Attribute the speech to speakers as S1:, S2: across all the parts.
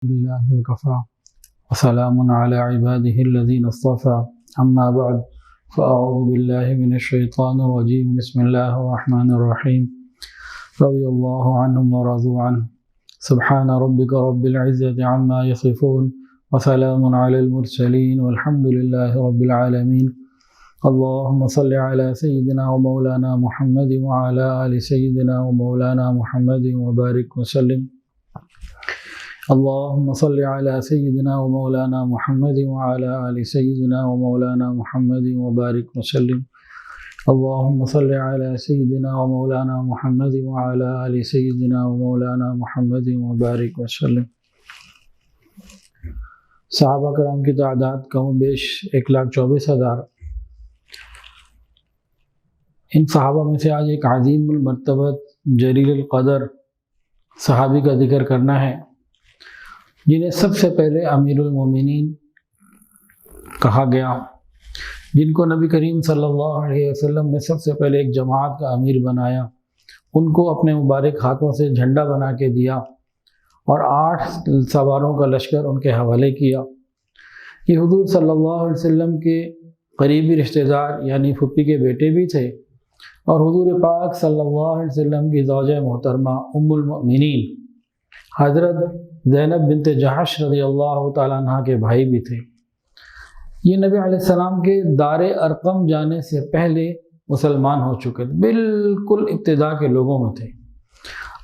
S1: لله وكفى وسلام على عباده الذين اصطفى أما بعد فأعوذ بالله من الشيطان الرجيم بسم الله الرحمن الرحيم رضي الله عنهم ورضوا عنه سبحان ربك رب العزة عما يصفون وسلام على المرسلين والحمد لله رب العالمين اللهم صل على سيدنا ومولانا محمد وعلى آل سيدنا ومولانا محمد وبارك وسلم اللهم صل على سيدنا ومولانا محمد وعلى آل سيدنا ومولانا محمد وبارك وسلم اللهم صل على سيدنا ومولانا محمد وعلى آل سيدنا ومولانا محمد وبارك وسلم۔ صحابہ کرام کی تعداد کم و بیش 1,24,000۔ ان صحابہ میں سے آج ایک عظیم المرتبہ جلیل القدر صحابی کا ذکر کرنا ہے، جنہیں سب سے پہلے امیر المومنین کہا گیا، جن کو نبی کریم صلی اللہ علیہ وسلم نے سب سے پہلے ایک جماعت کا امیر بنایا، ان کو اپنے مبارک ہاتھوں سے جھنڈا بنا کے دیا اور 8 سواروں کا لشکر ان کے حوالے کیا۔ یہ حضور صلی اللہ علیہ وسلم کے قریبی رشتہ دار یعنی پھپھی کے بیٹے بھی تھے، اور حضور پاک صلی اللہ علیہ وسلم کی زوجہ محترمہ ام المؤمنین حضرت زینب بنت جحش رضی اللہ تعالیٰ عنہ کے بھائی بھی تھے۔ یہ نبی علیہ السلام کے دار ارقم جانے سے پہلے مسلمان ہو چکے تھے، بالکل ابتدا کے لوگوں میں تھے۔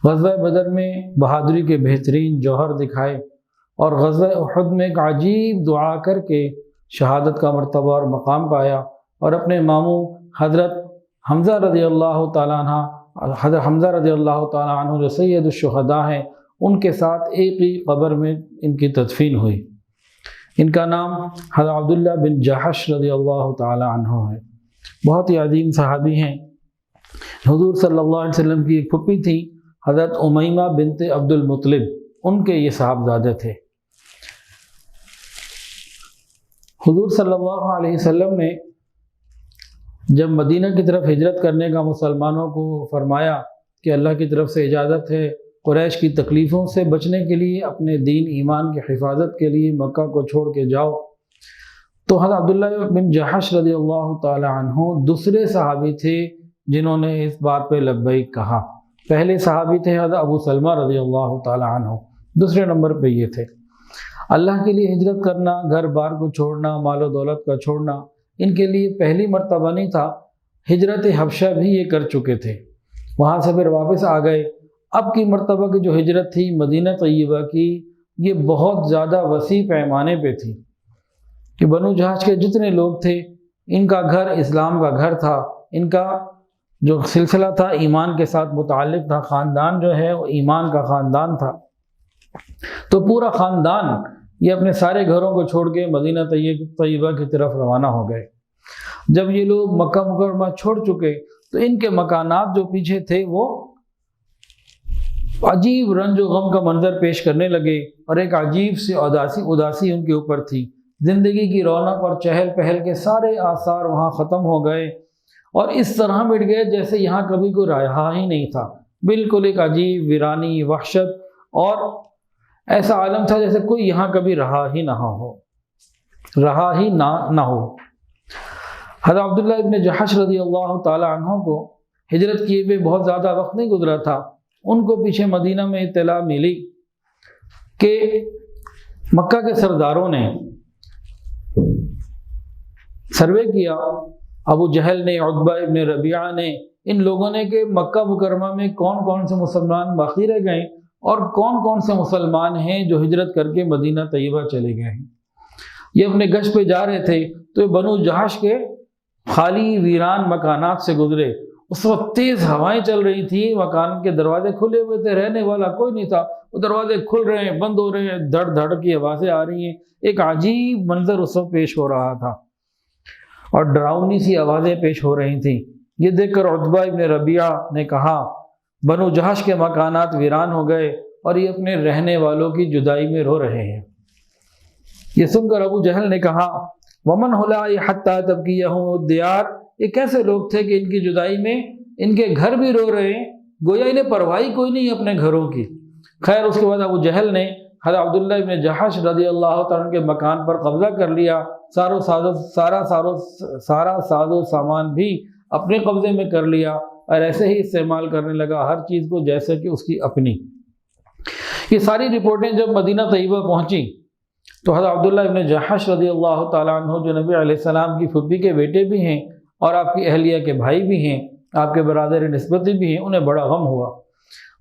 S1: غزوہ بدر میں بہادری کے بہترین جوہر دکھائے، اور غزوہ احد میں ایک عجیب دعا کر کے شہادت کا مرتبہ اور مقام پایا، اور اپنے ماموں حضرت حمزہ رضی اللہ تعالیٰ عنہ جو سید الشہداء ہیں، ان کے ساتھ ایک ہی قبر میں ان کی تدفین ہوئی۔ ان کا نام حضرت عبداللہ بن جحش رضی اللہ تعالیٰ عنہ ہے، بہت ہی عظیم صحابی ہیں۔ حضور صلی اللہ علیہ وسلم کی ایک پھپھی تھی حضرت امیمہ بنت عبد المطلب، ان کے یہ صاحبزادے تھے۔ حضور صلی اللہ علیہ وسلم نے جب مدینہ کی طرف ہجرت کرنے کا مسلمانوں کو فرمایا کہ اللہ کی طرف سے اجازت ہے، قریش کی تکلیفوں سے بچنے کے لیے، اپنے دین ایمان کی حفاظت کے لیے مکہ کو چھوڑ کے جاؤ، تو حضرت عبداللہ بن جحش رضی اللہ تعالی عنہ دوسرے صحابی تھے جنہوں نے اس بات پہ لبیک کہا۔ پہلے صحابی تھے حضرت ابو سلمہ رضی اللہ تعالی عنہ، دوسرے نمبر پہ یہ تھے۔ اللہ کے لیے ہجرت کرنا، گھر بار کو چھوڑنا، مال و دولت کا چھوڑنا، ان کے لیے پہلی مرتبہ نہیں تھا۔ ہجرت حبشہ بھی یہ کر چکے تھے، وہاں سے پھر واپس آ گئے۔ اب کی مرتبہ کی جو ہجرت تھی مدینہ طیبہ کی، یہ بہت زیادہ وسیع پیمانے پہ تھی کہ بنو جہش کے جتنے لوگ تھے، ان کا گھر اسلام کا گھر تھا، ان کا جو سلسلہ تھا ایمان کے ساتھ متعلق تھا، خاندان جو ہے وہ ایمان کا خاندان تھا۔ تو پورا خاندان یہ اپنے سارے گھروں کو چھوڑ کے مدینہ طیبہ کی طرف روانہ ہو گئے۔ جب یہ لوگ مکہ مکرمہ چھوڑ چکے تو ان کے مکانات جو پیچھے تھے وہ عجیب رنج و غم کا منظر پیش کرنے لگے، اور ایک عجیب سی اداسی ان کے اوپر تھی۔ زندگی کی رونق اور چہل پہل کے سارے آثار وہاں ختم ہو گئے، اور اس طرح مٹ گئے جیسے یہاں کبھی کوئی رہا ہی نہیں تھا۔ بالکل ایک عجیب ویرانی، وحشت، اور ایسا عالم تھا جیسے کوئی یہاں کبھی رہا ہی نہ ہو۔ حضرت عبداللہ ابن جحش رضی اللہ تعالی عنہ کو ہجرت کیے ہوئے بہت زیادہ وقت نہیں گزرا تھا، ان کو پیچھے مدینہ میں اطلاع ملی کہ مکہ کے سرداروں نے سروے کیا، ابو جہل نے، عتبہ ابن ربیعہ نے، ان لوگوں نے، کہ مکہ مکرمہ میں کون کون سے مسلمان باقی رہ گئے اور کون کون سے مسلمان ہیں جو ہجرت کر کے مدینہ طیبہ چلے گئے ہیں۔ یہ اپنے گشت پہ جا رہے تھے تو یہ بنو جہش کے خالی ویران مکانات سے گزرے۔ اس وقت تیز ہوائیں چل رہی تھی، مکان کے دروازے کھلے ہوئے تھے، رہنے والا کوئی نہیں تھا، وہ دروازے کھل رہے ہیں، بند ہو رہے ہیں، دھڑ دھڑ کی آوازیں آ رہی ہیں۔ ایک عجیب منظر اس وقت پیش ہو رہا تھا، اور ڈراؤنی سی آوازیں پیش ہو رہی تھیں۔ یہ دیکھ کر عتبہ ابن ربیعہ نے کہا بنو جہش کے مکانات ویران ہو گئے اور یہ اپنے رہنے والوں کی جدائی میں رو رہے ہیں۔ یہ سن کر ابو جہل نے کہا ومن ہلائی حتی تبکیہم الدیار، یہ کیسے لوگ تھے کہ ان کی جدائی میں ان کے گھر بھی رو رہے ہیں، گویا انہیں پرواہی کوئی نہیں اپنے گھروں کی۔ خیر اس کے بعد ابو جہل نے حضرت عبداللہ ابن جحش رضی اللہ تعالیٰ عنہ کے مکان پر قبضہ کر لیا، سارا ساز و سامان بھی اپنے قبضے میں کر لیا، اور ایسے ہی استعمال کرنے لگا ہر چیز کو جیسے کہ اس کی اپنی۔ یہ ساری رپورٹیں جب مدینہ طیبہ پہنچیں تو حضرت عبداللہ ابن جحش رضی اللہ تعالیٰ عنہ، جو نبی علیہ السلام کی پھوپھی کے بیٹے بھی ہیں اور آپ کی اہلیہ کے بھائی بھی ہیں، آپ کے برادر نسبتی بھی ہیں، انہیں بڑا غم ہوا۔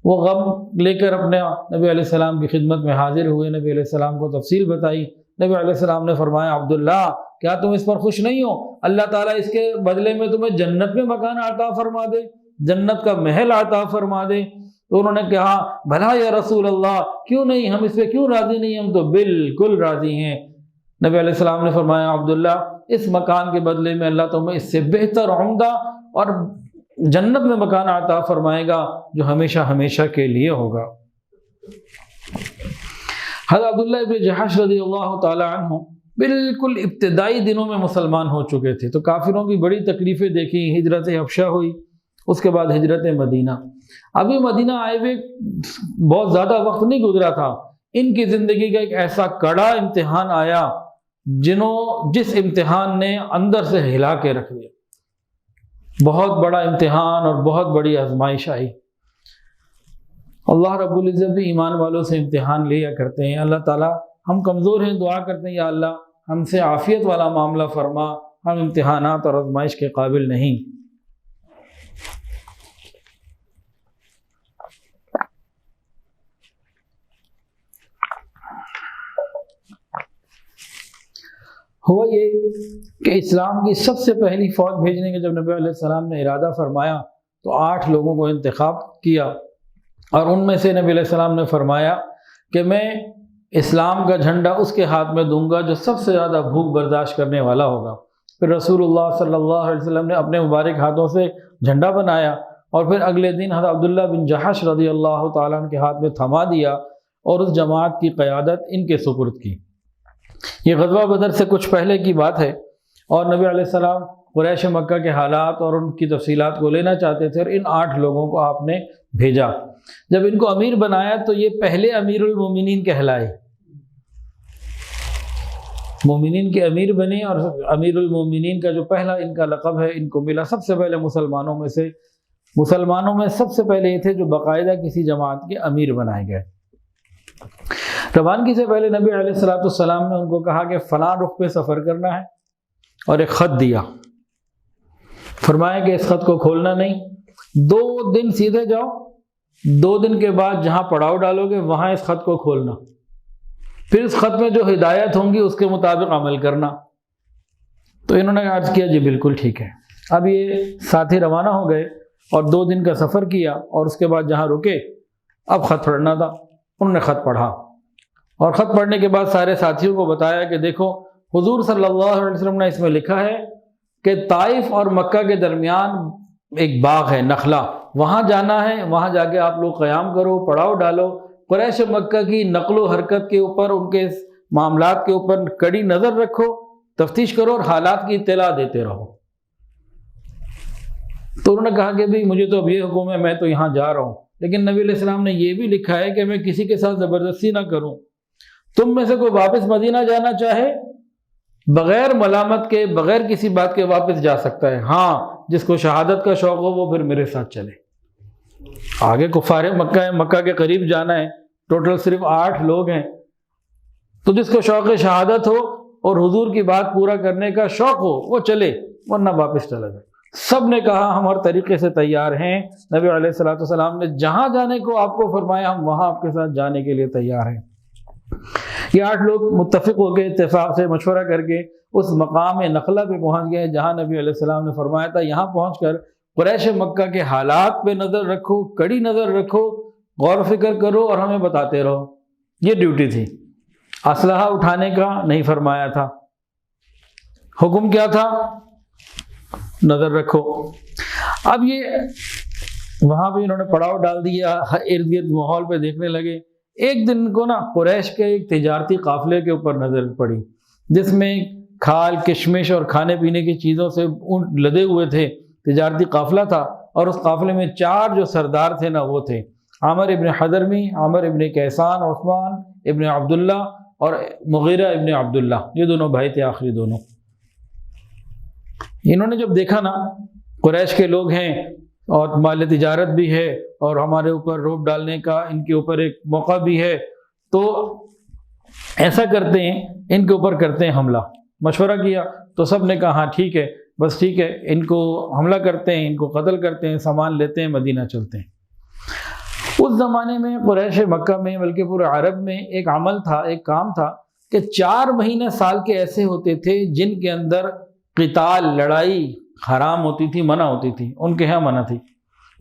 S1: وہ غم لے کر اپنے نبی علیہ السلام کی خدمت میں حاضر ہوئے، نبی علیہ السلام کو تفصیل بتائی۔ نبی علیہ السلام نے فرمایا، عبداللہ کیا تم اس پر خوش نہیں ہو؟ اللہ تعالیٰ اس کے بدلے میں تمہیں جنت میں مکان عطا فرما دے، جنت کا محل عطا فرما دے۔ تو انہوں نے کہا، بھلا یا رسول اللہ، کیوں نہیں، ہم اس پہ کیوں راضی نہیں، ہم تو بالکل راضی ہیں۔ نبی علیہ السلام نے فرمایا، عبداللہ اس مکان کے بدلے میں اللہ تمہیں اس سے بہتر، عمدہ اور جنت میں مکان عطا فرمائے گا جو ہمیشہ ہمیشہ کے لیے ہوگا۔ حضرت عبداللہ ابن جحش رضی اللہ تعالی عنہ بالکل ابتدائی دنوں میں مسلمان ہو چکے تھے، تو کافروں کی بڑی تکلیفیں دیکھی، ہجرت حبشہ ہوئی، اس کے بعد ہجرت مدینہ۔ ابھی مدینہ آئے ہوئے بہت زیادہ وقت نہیں گزرا تھا، ان کی زندگی کا ایک ایسا کڑا امتحان آیا جس امتحان نے اندر سے ہلا کے رکھ دیا۔ بہت بڑا امتحان اور بہت بڑی آزمائش آئی۔ اللہ رب العزت بھی ایمان والوں سے امتحان لیا کرتے ہیں۔ اللہ تعالیٰ، ہم کمزور ہیں، دعا کرتے ہیں یا اللہ ہم سے عافیت والا معاملہ فرما، ہم امتحانات اور آزمائش کے قابل نہیں۔ ہوا یہ کہ اسلام کی سب سے پہلی فوج بھیجنے کے جب نبی علیہ السلام نے ارادہ فرمایا تو 8 لوگوں کو انتخاب کیا، اور ان میں سے نبی علیہ السلام نے فرمایا کہ میں اسلام کا جھنڈا اس کے ہاتھ میں دوں گا جو سب سے زیادہ بھوک برداشت کرنے والا ہوگا۔ پھر رسول اللہ صلی اللہ علیہ وسلم نے اپنے مبارک ہاتھوں سے جھنڈا بنایا، اور پھر اگلے دن حضرت عبداللہ بن جحش رضی اللہ تعالیٰ عنہ کے ہاتھ میں تھما دیا، اور اس جماعت کی قیادت ان کے سپرد کی۔ یہ غزوہ بدر سے کچھ پہلے کی بات ہے، اور نبی علیہ السلام قریش مکہ کے حالات اور ان کی تفصیلات کو لینا چاہتے تھے، اور ان 8 لوگوں کو آپ نے بھیجا۔ جب ان کو امیر بنایا تو یہ پہلے امیر المومنین کہلائے، مومنین کے امیر بنے، اور امیر المومنین کا جو پہلا ان کا لقب ہے ان کو ملا۔ سب سے پہلے مسلمانوں میں سب سے پہلے یہ تھے جو باقاعدہ کسی جماعت کے امیر بنائے گئے۔ روانگی سے پہلے نبی علیہ السلام نے ان کو کہا کہ فلاں رخ پہ سفر کرنا ہے، اور ایک خط دیا، فرمایا کہ اس خط کو کھولنا نہیں، 2 دن سیدھے جاؤ، 2 دن کے بعد جہاں پڑاؤ ڈالو گے وہاں اس خط کو کھولنا، پھر اس خط میں جو ہدایت ہوں گی اس کے مطابق عمل کرنا۔ تو انہوں نے عرض کیا جی بالکل ٹھیک ہے۔ اب یہ ساتھی روانہ ہو گئے اور 2 دن کا سفر کیا، اور اس کے بعد جہاں رکے اب خط پڑھنا تھا، انہوں نے خط پڑھا، اور خط پڑھنے کے بعد سارے ساتھیوں کو بتایا کہ دیکھو حضور صلی اللہ علیہ وسلم نے اس میں لکھا ہے کہ طائف اور مکہ کے درمیان ایک باغ ہے، نخلا، وہاں جانا ہے، وہاں جا کے آپ لوگ قیام کرو، پڑاؤ ڈالو، قریش مکہ کی نقل و حرکت کے اوپر، ان کے معاملات کے اوپر کڑی نظر رکھو، تفتیش کرو، اور حالات کی اطلاع دیتے رہو۔ تو انہوں نے کہا کہ بھئی مجھے تو اب یہ حکم ہے، میں تو یہاں جا رہا ہوں، لیکن نبی علیہ السلام نے یہ بھی لکھا ہے کہ میں کسی کے ساتھ زبردستی نہ کروں، تم میں سے کوئی واپس مدینہ جانا چاہے بغیر ملامت کے، بغیر کسی بات کے واپس جا سکتا ہے، ہاں جس کو شہادت کا شوق ہو وہ پھر میرے ساتھ چلے۔ آگے کفار مکہ ہے، مکہ کے قریب جانا ہے، ٹوٹل صرف 8 لوگ ہیں، تو جس کو شوق شہادت ہو اور حضور کی بات پورا کرنے کا شوق ہو وہ چلے، ورنہ واپس چلا جائے۔ سب نے کہا ہم ہر طریقے سے تیار ہیں۔ نبی علیہ السلام نے جہاں جانے کو آپ کو فرمایا ہم وہاں آپ کے ساتھ جانے کے لیے تیار ہیں۔ یہ 8 لوگ متفق ہو کے، اتفاق سے مشورہ کر کے اس مقام نخلا پہ پہنچ گئے جہاں نبی علیہ السلام نے فرمایا تھا یہاں پہنچ کر قریش مکہ کے حالات پہ نظر رکھو، کڑی نظر رکھو، غور و فکر کرو اور ہمیں بتاتے رہو۔ یہ ڈیوٹی تھی۔ اسلحہ اٹھانے کا نہیں فرمایا تھا، حکم کیا تھا؟ نظر رکھو۔ اب یہ وہاں بھی انہوں نے پڑاؤ ڈال دیا، ارد گرد ماحول پہ دیکھنے لگے۔ ایک دن کو نا قریش کے ایک تجارتی قافلے کے اوپر نظر پڑی جس میں کھال، کشمش اور کھانے پینے کی چیزوں سے اونٹ لدے ہوئے تھے، تجارتی قافلہ تھا، اور اس قافلے میں 4 جو سردار تھے نا وہ تھے عامر ابن حضرمی، عامر ابن کیسان، عثمان ابن عبداللہ اور مغیرہ ابن عبداللہ، یہ دونوں بھائی تھے، آخری دونوں۔ انہوں نے جب دیکھا نا قریش کے لوگ ہیں اور مال تجارت بھی ہے اور ہمارے اوپر روب ڈالنے کا ان کے اوپر ایک موقع بھی ہے، تو ایسا کرتے ہیں ان کے اوپر کرتے ہیں حملہ۔ مشورہ کیا تو سب نے کہا ہاں ٹھیک ہے، بس ٹھیک ہے، ان کو حملہ کرتے ہیں، ان کو قتل کرتے ہیں، سامان لیتے ہیں، مدینہ چلتے ہیں۔ اس زمانے میں قریش مکہ میں بلکہ پورے عرب میں ایک عمل تھا، ایک کام تھا کہ 4 مہینے سال کے ایسے ہوتے تھے جن کے اندر قتال، لڑائی حرام ہوتی تھی، منع ہوتی تھی، ان کے ہاں منع تھی۔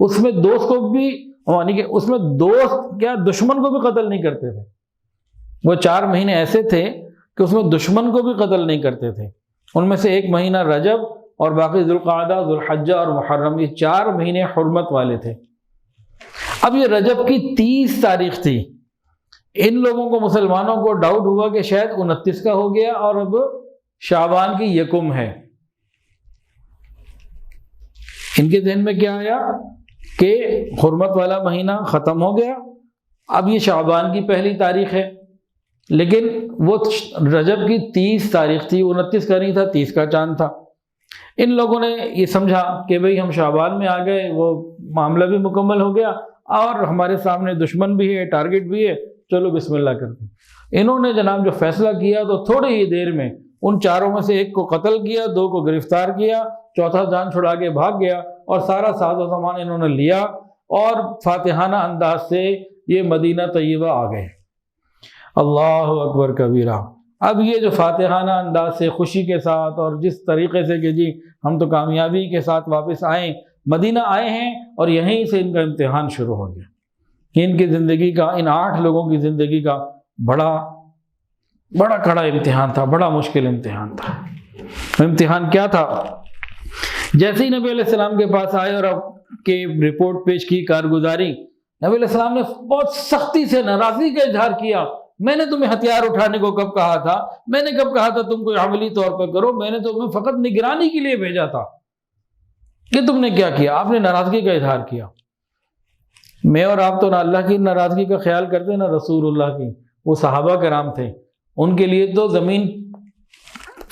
S1: اس میں دوست کو بھی، یعنی کہ اس میں دوست کیا دشمن کو بھی قتل نہیں کرتے تھے۔ وہ 4 مہینے ایسے تھے کہ اس میں دشمن کو بھی قتل نہیں کرتے تھے۔ ان میں سے ایک مہینہ رجب اور باقی ذوالقعدہ، ذوالحجہ اور محرم، یہ 4 مہینے حرمت والے تھے۔ اب یہ رجب کی 30 تاریخ تھی، ان لوگوں کو مسلمانوں کو ڈاؤٹ ہوا کہ شاید 29 کا ہو گیا اور اب شعبان کی 1 ہے۔ ان کے ذہن میں کیا آیا کہ حرمت والا مہینہ ختم ہو گیا، اب یہ شعبان کی 1 تاریخ ہے، لیکن وہ رجب کی 30 تاریخ تھی، 29 کا نہیں تھا، 30 کا چاند تھا۔ ان لوگوں نے یہ سمجھا کہ بھئی ہم شعبان میں آ گئے، وہ معاملہ بھی مکمل ہو گیا اور ہمارے سامنے دشمن بھی ہے، ٹارگٹ بھی ہے، چلو بسم اللہ کرتے ہیں۔ انہوں نے جناب جو فیصلہ کیا تو تھوڑی ہی دیر میں ان 4 میں سے 1 کو قتل کیا، 2 کو گرفتار کیا، چوتھا جان چھڑا کے بھاگ گیا اور سارا ساز و سامان انہوں نے لیا اور فاتحانہ انداز سے یہ مدینہ طیبہ آ گئے۔ اللہ اکبر کبیرہ۔ اب یہ جو فاتحانہ انداز سے خوشی کے ساتھ اور جس طریقے سے کہ جی ہم تو کامیابی کے ساتھ واپس آئیں، مدینہ آئے ہیں، اور یہیں سے ان کا امتحان شروع ہو گیا۔ ان کی زندگی کا، ان 8 لوگوں کی زندگی کا بڑا کڑا امتحان تھا، بڑا مشکل امتحان تھا۔ امتحان کیا تھا؟ جیسے ہی نبی علیہ السلام کے پاس آئے اور اب کے رپورٹ پیش کی کارگزاری، نبی علیہ السلام نے بہت سختی سے ناراضگی کا اظہار کیا۔ میں نے تمہیں ہتھیار اٹھانے کو کب کہا تھا؟ میں نے کب کہا تھا تم کوئی عملی طور پہ کرو؟ میں نے تمہیں فقط نگرانی کے لیے بھیجا تھا کہ تم نے کیا کیا؟ آپ نے ناراضگی کا اظہار کیا۔ میں اور آپ تو نہ اللہ کی ناراضگی کا خیال کرتے نہ رسول اللہ کی۔ وہ صحابہ کرام تھے، ان کے لیے تو زمین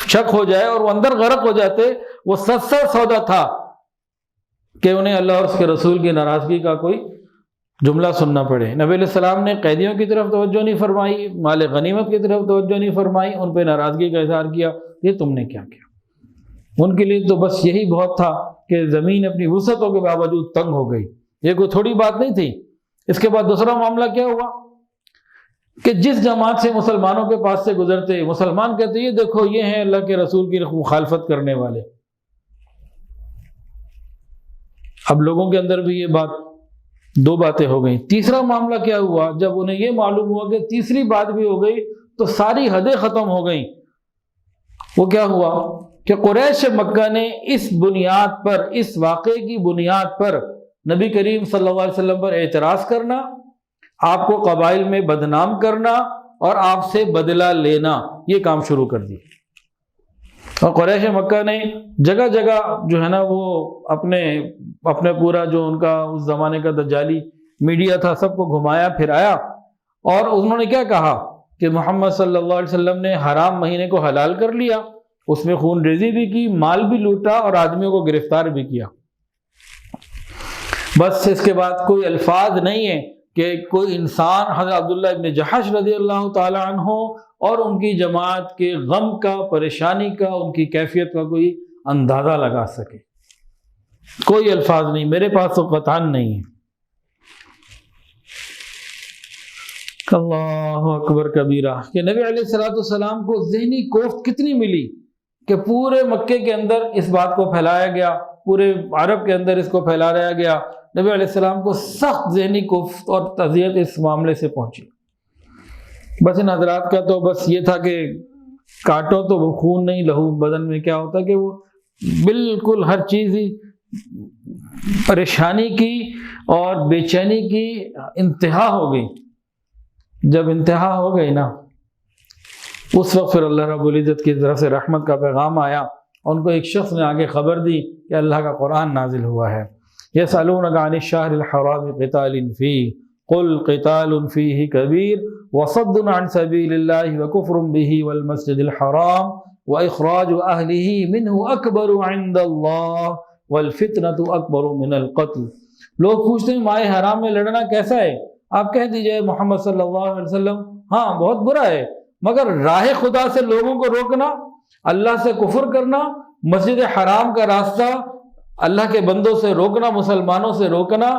S1: شک ہو جائے اور وہ اندر غرق ہو جاتے، وہ سچا سودا تھا کہ انہیں اللہ اور اس کے رسول کی ناراضگی کا کوئی جملہ سننا پڑے۔ نبی علیہ السلام نے قیدیوں کی طرف توجہ نہیں فرمائی، مال غنیمت کی طرف توجہ نہیں فرمائی، ان پہ ناراضگی کا اظہار کیا، یہ تم نے کیا کیا؟ ان کے لیے تو بس یہی بہت تھا کہ زمین اپنی وسعتوں کے باوجود تنگ ہو گئی، یہ کوئی تھوڑی بات نہیں تھی۔ اس کے بعد دوسرا معاملہ کیا ہوا کہ جس جماعت سے مسلمانوں کے پاس سے گزرتے، مسلمان کہتے یہ دیکھو یہ ہیں اللہ کے رسول کی مخالفت کرنے والے۔ اب لوگوں کے اندر بھی یہ بات، 2 باتیں ہو گئیں۔ تیسرا معاملہ کیا ہوا؟ جب انہیں یہ معلوم ہوا کہ تیسری بات بھی ہو گئی تو ساری حدیں ختم ہو گئیں۔ وہ کیا ہوا کہ قریش مکہ نے اس بنیاد پر، اس واقعے کی بنیاد پر نبی کریم صلی اللہ علیہ وسلم پر اعتراض کرنا، آپ کو قبائل میں بدنام کرنا اور آپ سے بدلہ لینا، یہ کام شروع کر دی۔ اور قریش مکہ نے جگہ جگہ جو ہے نا وہ اپنے پورا جو ان کا اس زمانے کا دجالی میڈیا تھا سب کو گھمایا پھرایا، اور انہوں نے کیا کہا کہ محمد صلی اللہ علیہ وسلم نے حرام مہینے کو حلال کر لیا، اس میں خون ریزی بھی کی، مال بھی لوٹا اور آدمیوں کو گرفتار بھی کیا۔ بس اس کے بعد کوئی الفاظ نہیں ہے کہ کوئی انسان حضرت عبداللہ ابن جحش رضی اللہ تعالی عنہ اور ان کی جماعت کے غم کا، پریشانی کا، ان کی کیفیت کا کوئی اندازہ لگا سکے۔ کوئی الفاظ نہیں، میرے پاس تو قطعاً نہیں ہے۔ اللہ اکبر کبیرہ کہ نبی علیہ السلام کو ذہنی کوفت کتنی ملی کہ پورے مکے کے اندر اس بات کو پھیلایا گیا، پورے عرب کے اندر اس کو پھیلایا گیا۔ نبی علیہ السلام کو سخت ذہنی کوفت اور تذیت اس معاملے سے پہنچی۔ بس ان حضرات کا تو بس یہ تھا کہ کاٹو تو وہ خون نہیں لہو، بدن میں کیا ہوتا کہ وہ بالکل ہر چیز ہی پریشانی کی اور بے چینی کی انتہا ہو گئی۔ جب انتہا ہو گئی نا، اس وقت پھر اللہ رب العزت کی طرف سے رحمت کا پیغام آیا، ان کو ایک شخص نے آگے خبر دی کہ اللہ کا قرآن نازل ہوا ہے۔ یسألونک عن الشہر الحرام قتال فیہ قل قتال فیہ کبیر وصد عن سبیل اللہ وکفر بہ والمسجد الحرام واخراج اہلہ منہ اکبر عند اللہ والفتنۃ اکبر من القتل۔ لوگ پوچھتے ہیں مائے حرام میں لڑنا کیسا ہے؟ آپ کہہ دیجئے محمد صلی اللہ علیہ وسلم ہاں بہت برا ہے، مگر راہ خدا سے لوگوں کو روکنا، اللہ سے کفر کرنا، مسجد حرام کا راستہ اللہ کے بندوں سے روکنا، مسلمانوں سے روکنا،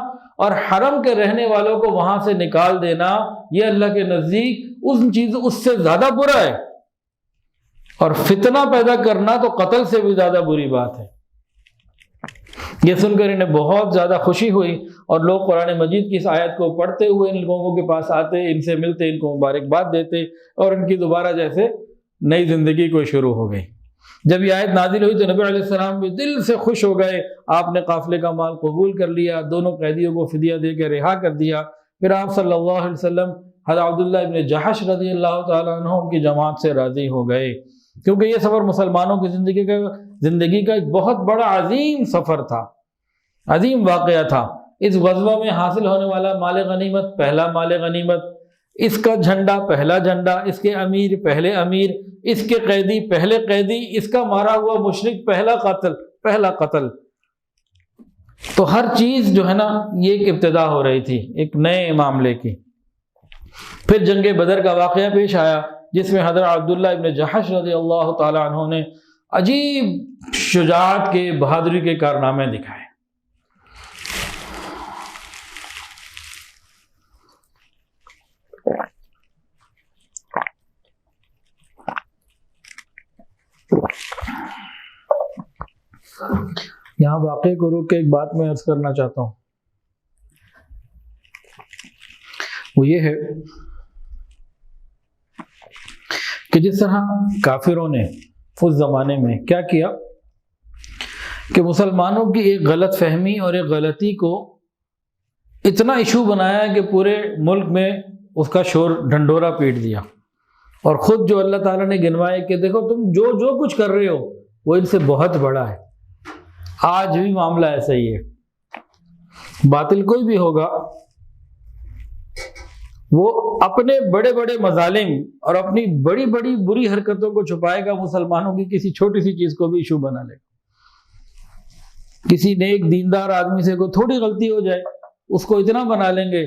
S1: اور حرم کے رہنے والوں کو وہاں سے نکال دینا، یہ اللہ کے نزدیک اس سے زیادہ برا ہے۔ اور فتنہ پیدا کرنا تو قتل سے بھی زیادہ بری بات ہے۔ یہ سن کر انہیں بہت زیادہ خوشی ہوئی، اور لوگ قرآن مجید کی اس آیت کو پڑھتے ہوئے ان لوگوں کے پاس آتے، ان سے ملتے، ان کو مبارکباد دیتے، اور ان کی دوبارہ جیسے نئی زندگی کو شروع ہو گئی۔ جب یہ آیت نازل ہوئی تو نبی علیہ السلام بھی دل سے خوش ہو گئے، آپ نے قافلے کا مال قبول کر لیا، دونوں قیدیوں کو فدیہ دے کے رہا کر دیا۔ پھر آپ صلی اللہ علیہ وسلم حضرت عبداللہ ابن جحش رضی اللہ تعالیٰ عنہ کی جماعت سے راضی ہو گئے، کیونکہ یہ سفر مسلمانوں کی زندگی کا ایک بہت بڑا عظیم سفر تھا، عظیم واقعہ تھا۔ اس غزوہ میں حاصل ہونے والا مال غنیمت پہلا مال غنیمت، اس کا جھنڈا پہلا جھنڈا، اس کے امیر پہلے امیر، اس کے قیدی پہلے قیدی، اس کا مارا ہوا مشرک پہلا قتل۔ تو ہر چیز جو ہے نا یہ ایک ابتدا ہو رہی تھی ایک نئے معاملے کی۔ پھر جنگ بدر کا واقعہ پیش آیا، جس میں حضرت عبداللہ ابن جحش رضی اللہ تعالی عنہ نے عجیب شجاعت کے، بہادری کے کارنامے دکھائے۔ یہاں واقعے کو روک کے ایک بات میں عرض کرنا چاہتا ہوں، وہ یہ ہے کہ جس طرح کافروں نے اس زمانے میں کیا کیا کہ مسلمانوں کی ایک غلط فہمی اور ایک غلطی کو اتنا ایشو بنایا کہ پورے ملک میں اس کا شور ڈھنڈورا پیٹ دیا، اور خود جو اللہ تعالیٰ نے گنوائے کہ دیکھو تم جو کچھ کر رہے ہو وہ ان سے بہت بڑا ہے۔ آج بھی معاملہ ایسا ہی ہے، باطل کوئی بھی ہوگا وہ اپنے بڑے بڑے مظالم اور اپنی بڑی بڑی بری حرکتوں کو چھپائے گا، مسلمانوں کی کسی چھوٹی سی چیز کو بھی ایشو بنا لے گا۔ کسی نیک دیندار آدمی سے کوئی تھوڑی غلطی ہو جائے اس کو اتنا بنا لیں گے،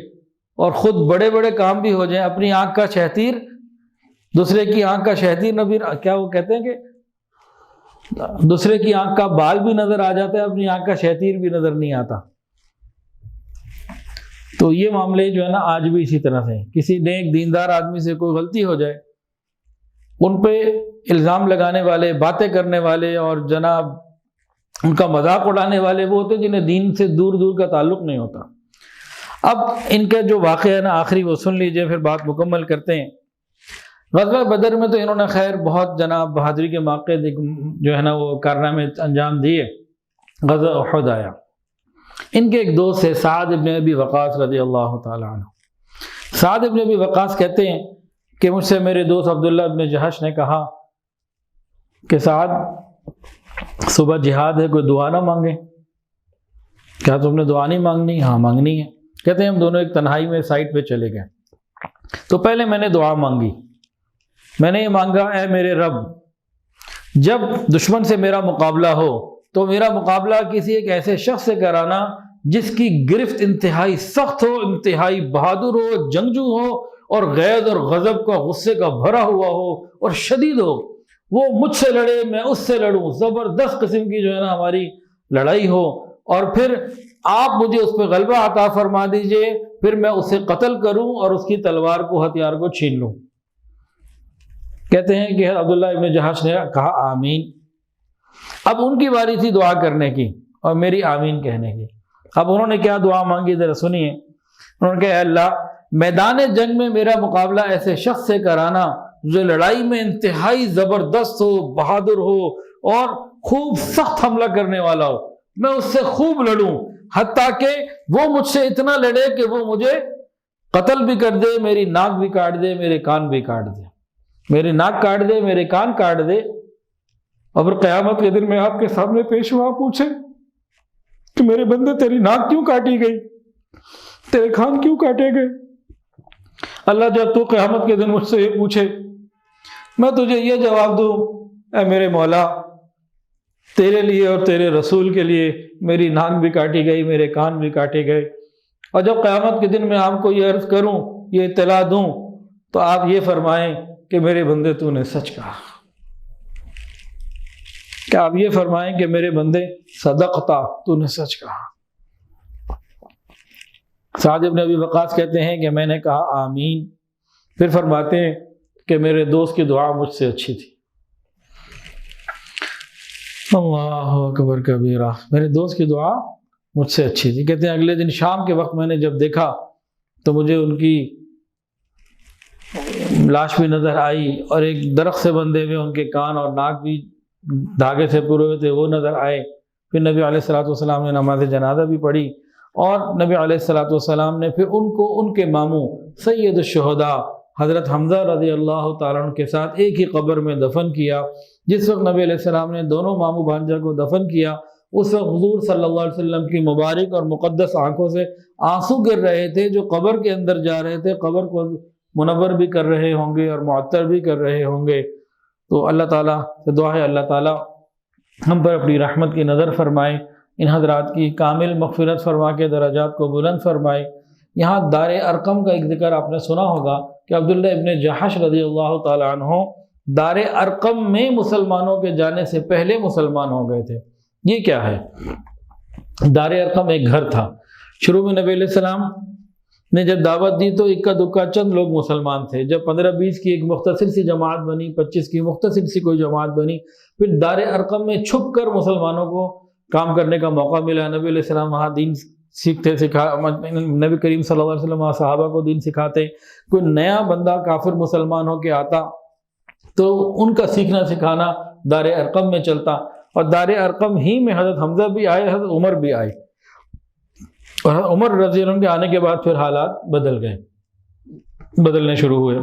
S1: اور خود بڑے بڑے کام بھی ہو جائیں، اپنی آنکھ کا شہتیر دوسرے کی آنکھ کا شہتیر نبی، کیا وہ کہتے ہیں کہ دوسرے کی آنکھ کا بال بھی نظر آ جاتا ہے، اپنی آنکھ کا شہتیر بھی نظر نہیں آتا۔ تو یہ معاملے جو ہے نا آج بھی اسی طرح سے، کسی نیک دیندار آدمی سے کوئی غلطی ہو جائے، ان پہ الزام لگانے والے، باتیں کرنے والے اور جناب ان کا مذاق اڑانے والے وہ ہوتے ہیں جنہیں دین سے دور دور کا تعلق نہیں ہوتا۔ اب ان کا جو واقعہ ہے نا آخری وہ سن لیجئے، پھر بات مکمل کرتے ہیں۔ غزوہ بدر میں تو انہوں نے خیر بہت جناب بہادری کے موقع جو ہے نا وہ کارنامے انجام دیے۔ غزوہ احد آیا، ان کے ایک دوست ہے سعد ابن ابی وقاص رضی اللہ تعالی عنہ۔ سعد ابن ابی وقاص کہتے ہیں کہ مجھ سے میرے دوست عبداللہ ابن جحش نے کہا کہ سعد صبح جہاد ہے، کوئی دعا نہ مانگے؟ کیا تم نے دعا نہیں مانگنی؟ ہاں مانگنی ہے۔ کہتے ہیں ہم دونوں ایک تنہائی میں سائٹ پہ چلے گئے، تو پہلے میں نے دعا مانگی، میں نے یہ مانگا اے میرے رب، جب دشمن سے میرا مقابلہ ہو تو میرا مقابلہ کسی ایک ایسے شخص سے کرانا جس کی گرفت انتہائی سخت ہو، انتہائی بہادر ہو، جنگجو ہو، اور غیظ اور غضب کا، غصے کا بھرا ہوا ہو اور شدید ہو، وہ مجھ سے لڑے میں اس سے لڑوں، زبردست قسم کی جو ہے نا ہماری لڑائی ہو، اور پھر آپ مجھے اس پہ غلبہ عطا فرما دیجئے، پھر میں اسے قتل کروں اور اس کی تلوار کو، ہتھیار کو چھین لوں۔ کہتے ہیں کہ عبداللہ ابن جحش نے کہا آمین۔ اب ان کی باری تھی دعا کرنے کی اور میری آمین کہنے کی۔ اب انہوں نے کیا دعا مانگی ذرا سنیے۔ انہوں نے کہا اے اللہ، میدان جنگ میں میرا مقابلہ ایسے شخص سے کرانا جو لڑائی میں انتہائی زبردست ہو، بہادر ہو اور خوب سخت حملہ کرنے والا ہو، میں اس سے خوب لڑوں، حتیٰ کہ وہ مجھ سے اتنا لڑے کہ وہ مجھے قتل بھی کر دے، میری ناک بھی کاٹ دے، میرے کان بھی کاٹ دے، میری ناک کاٹ دے، میرے کان کاٹ دے، اور پھر قیامت کے دن میں آپ کے سامنے پیش ہوا پوچھے کہ میرے بندے تیری ناک کیوں کاٹی گئی؟ تیرے کان کیوں کاٹے گئے؟ اللہ جب تو قیامت کے دن مجھ سے یہ پوچھے میں تجھے یہ جواب دوں اے میرے مولا تیرے لیے اور تیرے رسول کے لیے میری ناک بھی کاٹی گئی، میرے کان بھی کاٹے گئے، اور جب قیامت کے دن میں آپ کو یہ عرض کروں، یہ اطلاع دوں، تو آپ یہ فرمائیں کہ میرے بندے تو نے سچ کہا، کہ آپ یہ فرمائیں کہ میرے بندے صدقتا، تو نے سچ کہا۔ سعد بن ابی وقاص کہتے ہیں کہ میں نے کہا آمین، پھر فرماتے ہیں کہ میرے دوست کی دعا مجھ سے اچھی تھی۔ اللہ اکبر کبیرہ، میرے دوست کی دعا مجھ سے اچھی تھی۔ کہتے ہیں اگلے دن شام کے وقت میں نے جب دیکھا تو مجھے ان کی لاش بھی نظر آئی، اور ایک درخت سے بندھے ہوئے ان کے کان اور ناک بھی دھاگے سے پورے ہوئے تھے، وہ نظر آئے۔ پھر نبی علیہ الصلوۃ والسلام نے نماز جنازہ بھی پڑھی، اور نبی علیہ الصلوۃ والسلام نے پھر ان کو ان کے ماموں سید الشہداء حضرت حمزہ رضی اللہ تعالیٰ عنہ کے ساتھ ایک ہی قبر میں دفن کیا۔ جس وقت نبی علیہ السلام نے دونوں ماموں بھانجا کو دفن کیا، اس وقت حضور صلی اللہ علیہ وسلم کی مبارک اور مقدس آنکھوں سے آنسو گر رہے تھے، جو قبر کے اندر جا رہے تھے، قبر کو منور بھی کر رہے ہوں گے اور معطر بھی کر رہے ہوں گے۔ تو اللہ تعالیٰ سے دعا ہے اللہ تعالیٰ ہم پر اپنی رحمت کی نظر فرمائے، ان حضرات کی کامل مغفرت فرما کے درجات کو بلند فرمائے۔ یہاں دار ارقم کا ایک ذکر آپ نے سنا ہوگا کہ عبداللہ ابن جحش رضی اللہ تعالیٰ عنہ دار ارقم میں مسلمانوں کے جانے سے پہلے مسلمان ہو گئے تھے۔ یہ کیا ہے؟ دار ارقم ایک گھر تھا، شروع میں نبی علیہ السلام نے جب دعوت دی تو اکا دکا چند لوگ مسلمان تھے، جب 15-20 کی ایک مختصر سی جماعت بنی، 25 کی مختصر سی کوئی جماعت بنی، پھر دار ارقم میں چھپ کر مسلمانوں کو کام کرنے کا موقع ملا۔ نبی علیہ السلام وہاں دین سیکھتے، نبی کریم صلی اللہ علیہ وسلم وہاں صحابہ کو دین سکھاتے۔ کوئی نیا بندہ کافر مسلمان ہو کے آتا تو ان کا سیکھنا سکھانا دار ارقم میں چلتا، اور دار ارقم ہی میں حضرت حمزہ بھی آئے، حضرت عمر بھی آئے، اور عمر رضی اللہ عنہ کے آنے کے بعد پھر حالات بدلنے شروع ہوئے۔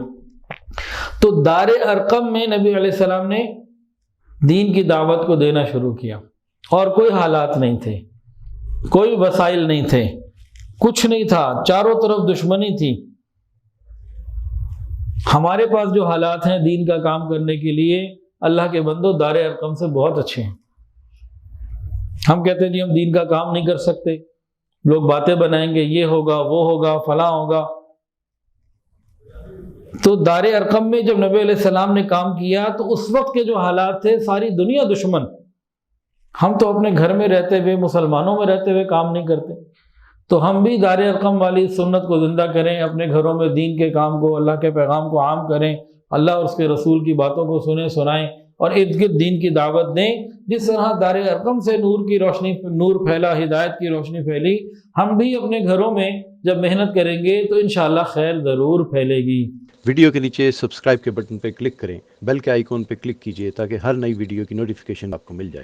S1: تو دار ارقم میں نبی علیہ السلام نے دین کی دعوت کو دینا شروع کیا، اور کوئی حالات نہیں تھے، کوئی وسائل نہیں تھے، کچھ نہیں تھا، چاروں طرف دشمنی تھی۔ ہمارے پاس جو حالات ہیں دین کا کام کرنے کے لیے، اللہ کے بندو دار ارقم سے بہت اچھے ہیں۔ ہم کہتے ہیں جی ہم دین کا کام نہیں کر سکتے، لوگ باتیں بنائیں گے، یہ ہوگا وہ ہوگا فلاں ہوگا۔ تو دار ارقم میں جب نبی علیہ السلام نے کام کیا تو اس وقت کے جو حالات تھے، ساری دنیا دشمن، ہم تو اپنے گھر میں رہتے ہوئے، مسلمانوں میں رہتے ہوئے کام نہیں کرتے، تو ہم بھی دار ارقم والی سنت کو زندہ کریں، اپنے گھروں میں دین کے کام کو، اللہ کے پیغام کو عام کریں، اللہ اور اس کے رسول کی باتوں کو سنیں سنائیں، اور ارد گرد دین کی دعوت دیں۔ جس طرح دار ارقم سے نور کی روشنی، نور پھیلا، ہدایت کی روشنی پھیلی، ہم بھی اپنے گھروں میں جب محنت کریں گے تو انشاءاللہ خیر ضرور پھیلے گی۔
S2: ویڈیو کے نیچے سبسکرائب کے بٹن پہ کلک کریں، بیل کے آئیکن پہ کلک کیجئے تاکہ ہر نئی ویڈیو کی نوٹیفیکیشن آپ کو مل جائے۔